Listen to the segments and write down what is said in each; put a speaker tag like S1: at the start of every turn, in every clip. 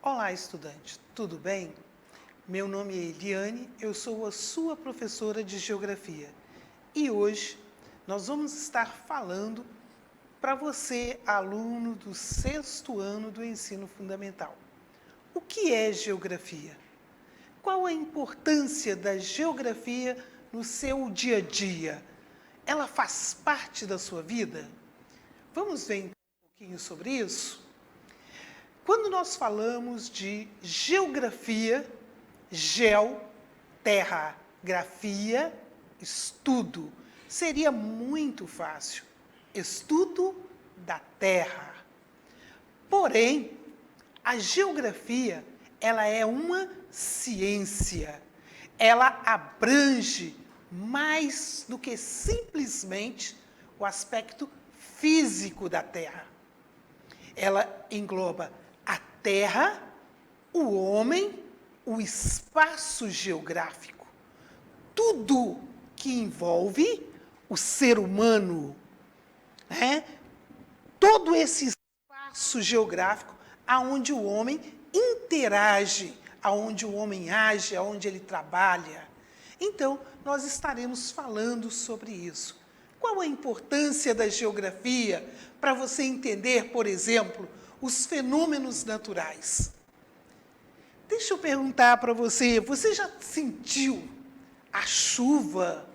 S1: Olá, estudante, tudo bem? Meu nome é Eliane, eu sou a sua professora de Geografia. E hoje nós vamos estar falando para você, aluno do 6º ano do ensino fundamental. O que é geografia? Qual a importância da geografia no seu dia a dia? Ela faz parte da sua vida? Vamos ver um pouquinho sobre isso? Quando nós falamos de geografia, terra, grafia, estudo, seria muito fácil. Estudo da terra. Porém, a geografia, ela é uma ciência. Ela abrange mais do que simplesmente o aspecto físico da terra. Ela engloba a terra, o homem, o espaço geográfico. Tudo que envolve o ser humano, todo esse espaço geográfico aonde o homem interage, aonde o homem age, aonde ele trabalha. Então, nós estaremos falando sobre isso. Qual a importância da geografia para você entender, por exemplo, os fenômenos naturais? Deixa eu perguntar para você, você já sentiu a chuva?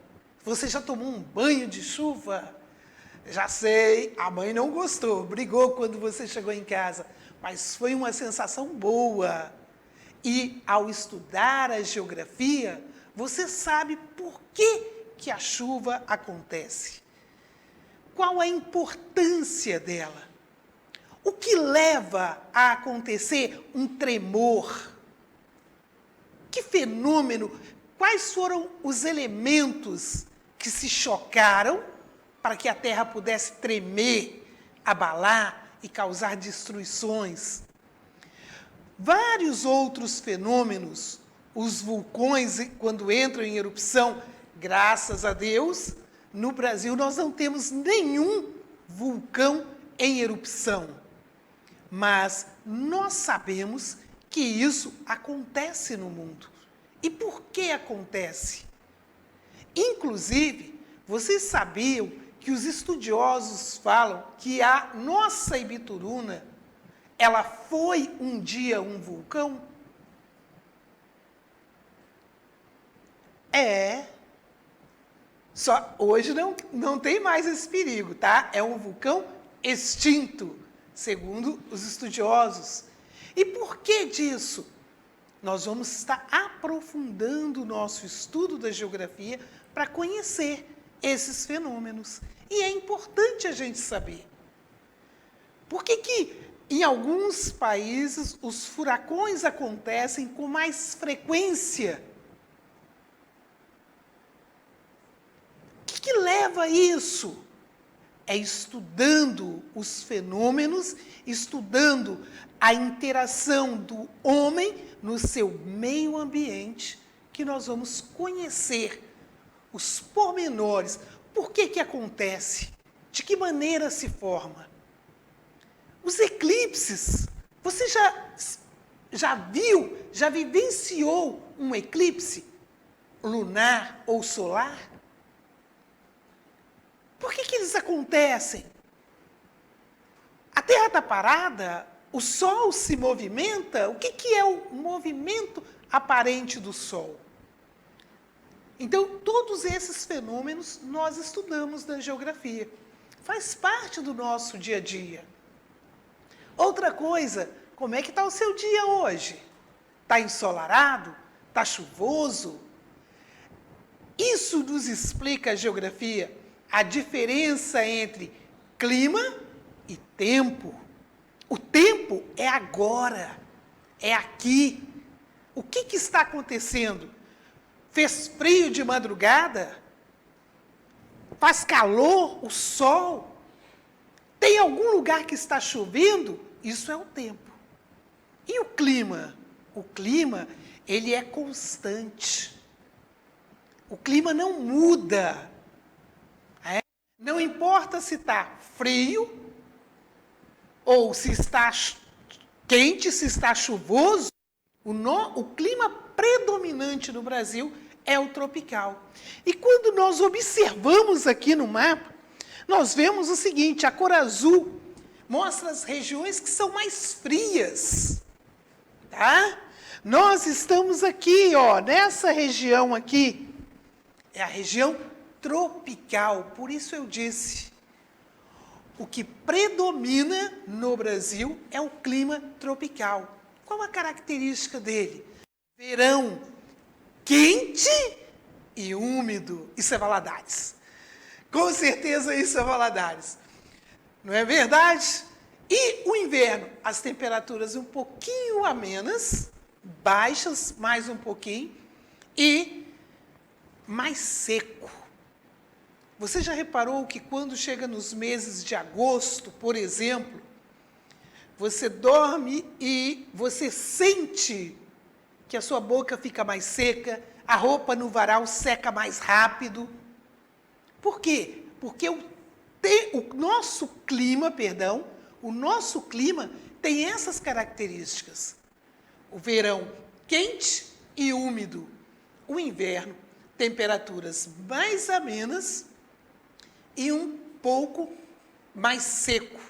S1: Você já tomou um banho de chuva? Já sei, a mãe não gostou, brigou quando você chegou em casa, mas foi uma sensação boa. E ao estudar a geografia, você sabe por que a chuva acontece. Qual a importância dela? O que leva a acontecer um tremor? Que fenômeno? Quais foram os elementos que se chocaram para que a Terra pudesse tremer, abalar e causar destruições? Vários outros fenômenos, os vulcões, quando entram em erupção, graças a Deus, no Brasil nós não temos nenhum vulcão em erupção. Mas nós sabemos que isso acontece no mundo. E por que acontece? Inclusive, vocês sabiam que os estudiosos falam que a nossa Ibituruna, ela foi um dia um vulcão? Só hoje não tem mais esse perigo, tá? É um vulcão extinto, segundo os estudiosos. E por que disso? Nós vamos estar aprofundando o nosso estudo da geografia para conhecer esses fenômenos. E é importante a gente saber. Por que em alguns países os furacões acontecem com mais frequência? O que leva a isso? É estudando os fenômenos, estudando a interação do homem no seu meio ambiente, que nós vamos conhecer os pormenores. Por que acontece? De que maneira se forma? Os eclipses. Você já viu, já vivenciou um eclipse lunar ou solar? Por que eles acontecem? A Terra está parada? O Sol se movimenta? O que é o movimento aparente do Sol? Então, todos esses fenômenos nós estudamos na geografia. Faz parte do nosso dia a dia. Outra coisa, como é que está o seu dia hoje? Está ensolarado? Está chuvoso? Isso nos explica a geografia. A diferença entre clima e tempo. O tempo é agora, é aqui. O que está acontecendo? Fez frio de madrugada? Faz calor? O sol? Tem algum lugar que está chovendo? Isso é o tempo. E o clima? O clima, ele é constante. O clima não muda. Não importa se está frio ou se está quente, se está chuvoso, o clima predominante no Brasil é o tropical. E quando nós observamos aqui no mapa, nós vemos o seguinte: a cor azul mostra as regiões que são mais frias, tá? Nós estamos aqui, ó, nessa região aqui, é a região tropical. Por isso eu disse, o que predomina no Brasil é o clima tropical. Qual a característica dele? Verão quente e úmido. Isso é Valadares. Com certeza isso é Valadares. Não é verdade? E o inverno, as temperaturas um pouquinho amenas, baixas mais um pouquinho, e mais seco. Você já reparou que quando chega nos meses de agosto, por exemplo, você dorme e você sente que a sua boca fica mais seca, a roupa no varal seca mais rápido. Por quê? Porque o nosso clima tem essas características. O verão quente e úmido. O inverno, temperaturas mais amenas e um pouco mais seco.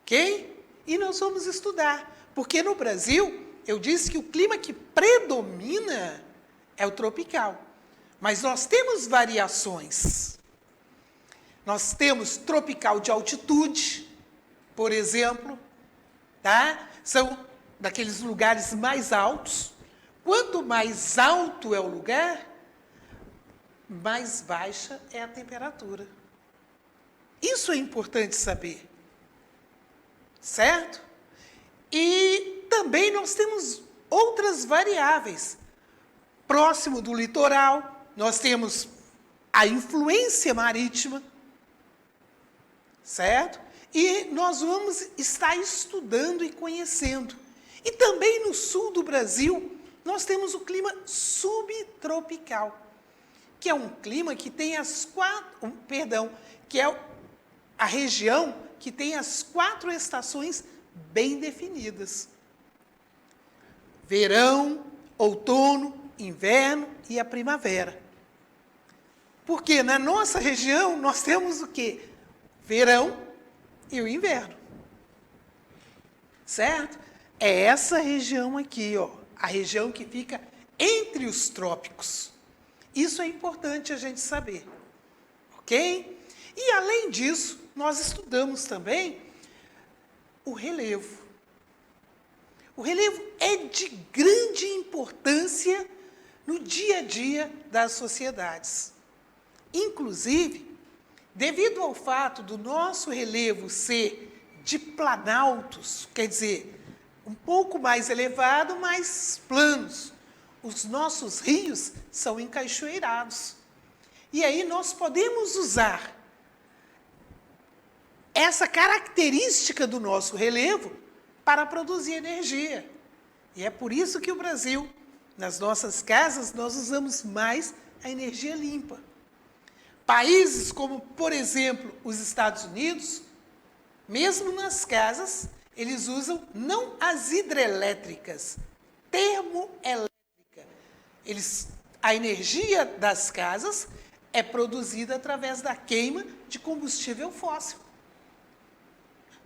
S1: Ok? E nós vamos estudar. Porque no Brasil, eu disse que o clima que predomina é o tropical. Mas nós temos variações. Nós temos tropical de altitude, por exemplo, tá? São daqueles lugares mais altos. Quanto mais alto é o lugar, mais baixa é a temperatura. Isso é importante saber. Certo? E também nós temos outras variáveis. Próximo do litoral, nós temos a influência marítima, certo? E nós vamos estar estudando e conhecendo. E também no sul do Brasil, nós temos o clima subtropical, que é um clima que tem que é a região que tem as 4 estações bem definidas: verão, outono, inverno e a primavera. Porque na nossa região nós temos o quê? Verão e o inverno. Certo? É essa região aqui, ó, a região que fica entre os trópicos. Isso é importante a gente saber. Ok? E além disso, nós estudamos também o relevo. O relevo é de grande importância no dia a dia das sociedades. Inclusive, devido ao fato do nosso relevo ser de planaltos, quer dizer, um pouco mais elevado, mais planos, os nossos rios são encachoeirados. E aí nós podemos usar essa característica do nosso relevo para produzir energia. E é por isso que o Brasil, nas nossas casas, nós usamos mais a energia limpa. Países como, por exemplo, os Estados Unidos, mesmo nas casas, eles usam não as hidrelétricas, termoelétrica. A energia das casas é produzida através da queima de combustível fóssil.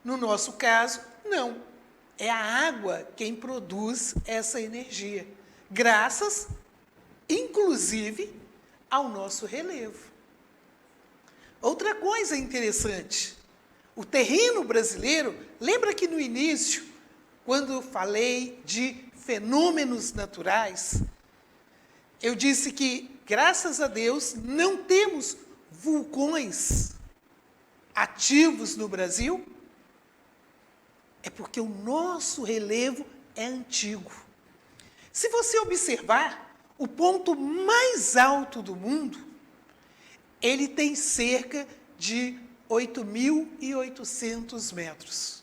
S1: No nosso caso, não. É a água quem produz essa energia, graças, inclusive, ao nosso relevo. Outra coisa interessante, o terreno brasileiro, lembra que no início, quando eu falei de fenômenos naturais, eu disse que, graças a Deus, não temos vulcões ativos no Brasil? É porque o nosso relevo é antigo. Se você observar, o ponto mais alto do mundo, ele tem cerca de 8.800 metros.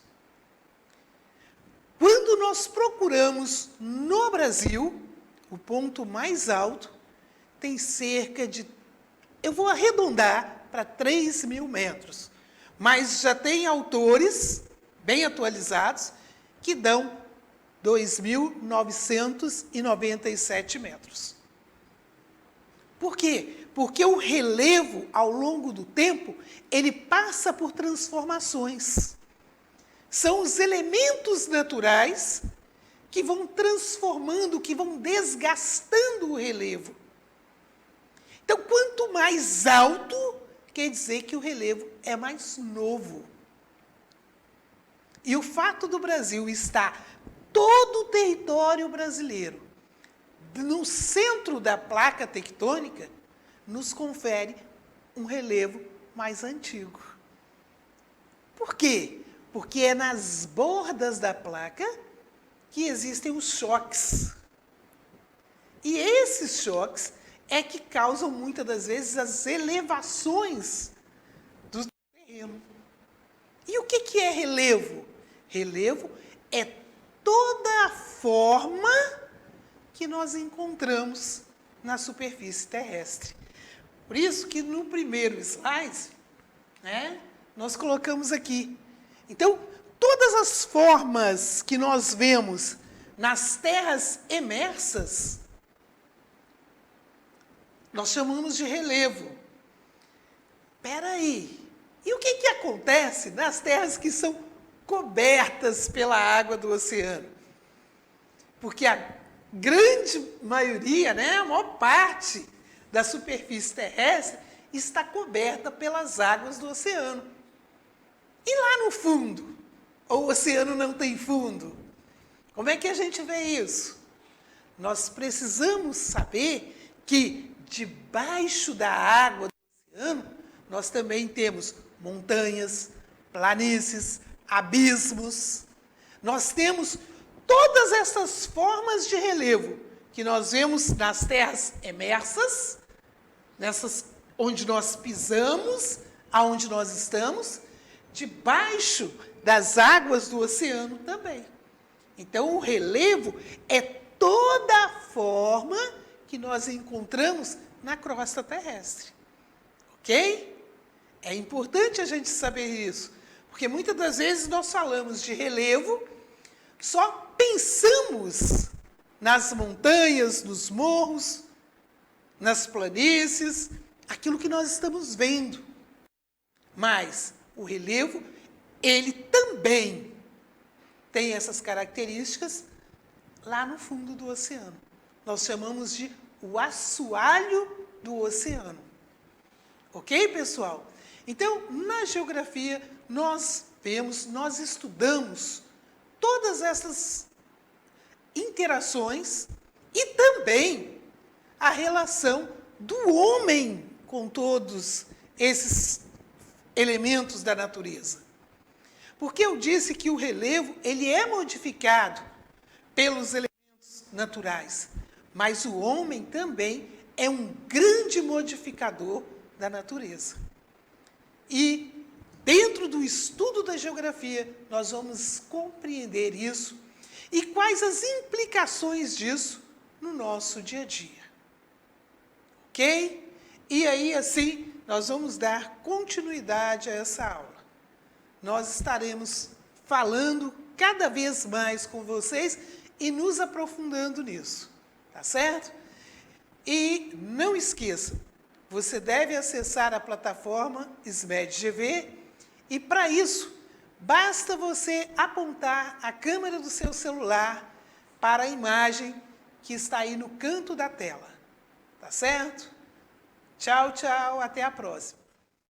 S1: Quando nós procuramos no Brasil, o ponto mais alto tem cerca de, eu vou arredondar para 3.000 metros, mas já tem autores bem atualizados que dão 2.997 metros. Por quê? Porque o relevo, ao longo do tempo, ele passa por transformações. São os elementos naturais que vão transformando, que vão desgastando o relevo. Então, quanto mais alto, quer dizer que o relevo é mais novo. E o fato do Brasil estar todo o território brasileiro no centro da placa tectônica nos confere um relevo mais antigo. Por quê? Porque é nas bordas da placa que existem os choques. E esses choques é que causam, muitas das vezes, as elevações do terreno. E o que é relevo? Relevo é toda a forma que nós encontramos na superfície terrestre. Por isso que no primeiro slide, nós colocamos aqui. Então, todas as formas que nós vemos nas terras emersas, nós chamamos de relevo. Espera aí, e o que acontece nas terras que são cobertas pela água do oceano? Porque a grande maioria, a maior parte da superfície terrestre está coberta pelas águas do oceano. E lá no fundo? O oceano não tem fundo? Como é que a gente vê isso? Nós precisamos saber que debaixo da água do oceano, nós também temos montanhas, planícies, abismos. Nós temos todas essas formas de relevo que nós vemos nas terras emersas, nessas onde nós pisamos, aonde nós estamos, debaixo das águas do oceano também. Então, o relevo é toda a forma que nós encontramos na crosta terrestre. Ok? É importante a gente saber isso, porque muitas das vezes nós falamos de relevo, só pensamos nas montanhas, nos morros, nas planícies, aquilo que nós estamos vendo. Mas o relevo, ele também tem essas características lá no fundo do oceano. Nós chamamos de o assoalho do oceano. Ok, pessoal? Então, na geografia, nós estudamos todas essas interações e também a relação do homem com todos esses elementos da natureza. Porque eu disse que o relevo, ele é modificado pelos elementos naturais, mas o homem também é um grande modificador da natureza. E, dentro do estudo da geografia, nós vamos compreender isso e quais as implicações disso no nosso dia a dia. Ok? E aí, assim, nós vamos dar continuidade a essa aula. Nós estaremos falando cada vez mais com vocês e nos aprofundando nisso. Tá certo? E não esqueça, você deve acessar a plataforma SMED-GV e, para isso, basta você apontar a câmera do seu celular para a imagem que está aí no canto da tela. Tá certo? Tchau, tchau, até a próxima.